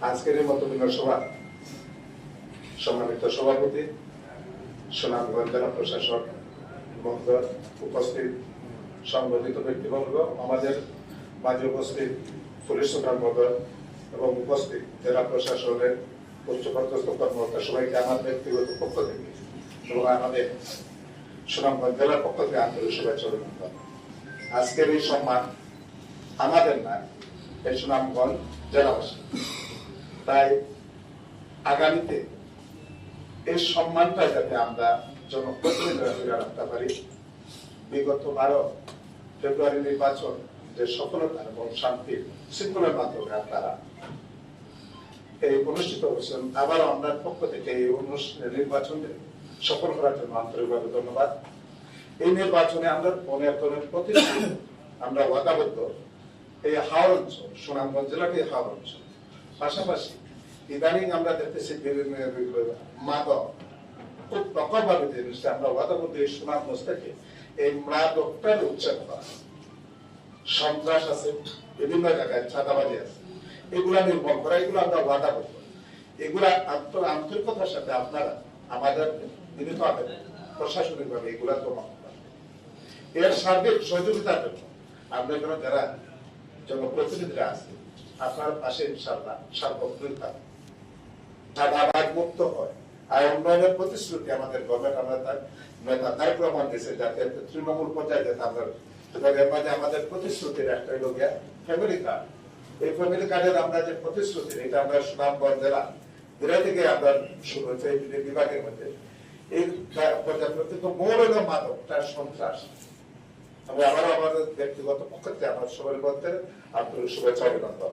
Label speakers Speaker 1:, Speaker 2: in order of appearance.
Speaker 1: আজকের এই মতবিন্ন সভা সম্মানিত সভাপতি, সুনামগঞ্জ জেলা প্রশাসক মহোদয়, উপস্থিত সংগঠিত ব্যক্তিবর্গ, আমাদের মাঝে উপস্থিত পুলিশ সুপার মহোদয় এবং উপস্থিত জেলা প্রশাসনের উচ্চপদস্থ কর্মকর্তা, সবাইকে আমার ব্যক্তিগত পক্ষ থেকে এবং আমাদের সুনামগঞ্জ জেলার পক্ষ থেকে আন্তরিক শুভেচ্ছা অভিনন্দন। আজকের এই সম্মান আমাদের না, এই সুনামগঞ্জ জেলাবাসী। তাই আগামীতে এই সম্মানটা যাতে আমরা জনপ্রতিনিধিরা ফিরে রাখতে পারি, বিগত 12 ফেব্রুয়ারি নির্বাচন যে সফলতা এবং শান্তির শৃঙ্খলার মাধ্যমে আপনারা এই অনুষ্ঠিত হয়েছেন, আবারও আমরা পক্ষ থেকে এই নির্বাচনে সফল করার জন্য আন্তরিকভাবে ধন্যবাদ। এই নির্বাচনে আমরা অনেক ধরনের প্রতিশ্রুতি, আমরা ওয়াদাবদ্ধ। এই হাওড় অঞ্চল, সুনামগঞ্জ জেলাটি হাওড় অঞ্চল, পাশাপাশি ইদানিং আমরা দেখতেছি মাদক খুব প্রকটভাবে জিনিসটা আমরা ওয়াদাবদ্ধ। এই সুনামগঞ্জ থেকে এই মাদকটার উচ্ছেদ করা, সন্ত্রাস আছে বিভিন্ন জায়গায়, চাঁদাবাজি আছে, এগুলা নির্মূল করা, এগুলো আমরা ওয়াদাবদ্ধ। এগুলা আন্তরিকতার সাথে আপনারা আমাদের বিনীত আবেদন প্রশাসনিক ভাবে এগুলা জমা এর সার্বিক সহযোগিতার জন্য আমরা এখানে যারা জনপ্রতিনিধিরা আছে আপনার পাশে ইনশাআল্লাহ সার্বক্ষণিক থাকবে, চাঁদাবাজ মুক্ত হয়। আর উন্নয়নের প্রতিশ্রুতি আমাদের গভর্নমেন্ট, আমরা তার নেতা তারেক রহমান দিয়েছে, যাতে তৃণমূল পর্যায়ে যাতে আমরা এর মাঝে আমাদের প্রতিশ্রুতির একটা হলো গিয়া ফ্যামিলি কার্ড। এই ফ্যামিলি কার্ডের আমরা যে প্রতিশ্রুতি, এটা আমরা সুনামগঞ্জ জেলা থেকে আমরা শুরু হয়েছে এই বিভাগের মধ্যে। এই পর্যাপ্ত মূল হলো মাদক, তার সন্ত্রাস। আমি আবারও আমাদের ব্যক্তিগত পক্ষ থেকে আমার সবার মধ্যে আন্তরিক শুভেচ্ছা অভিনন্দন।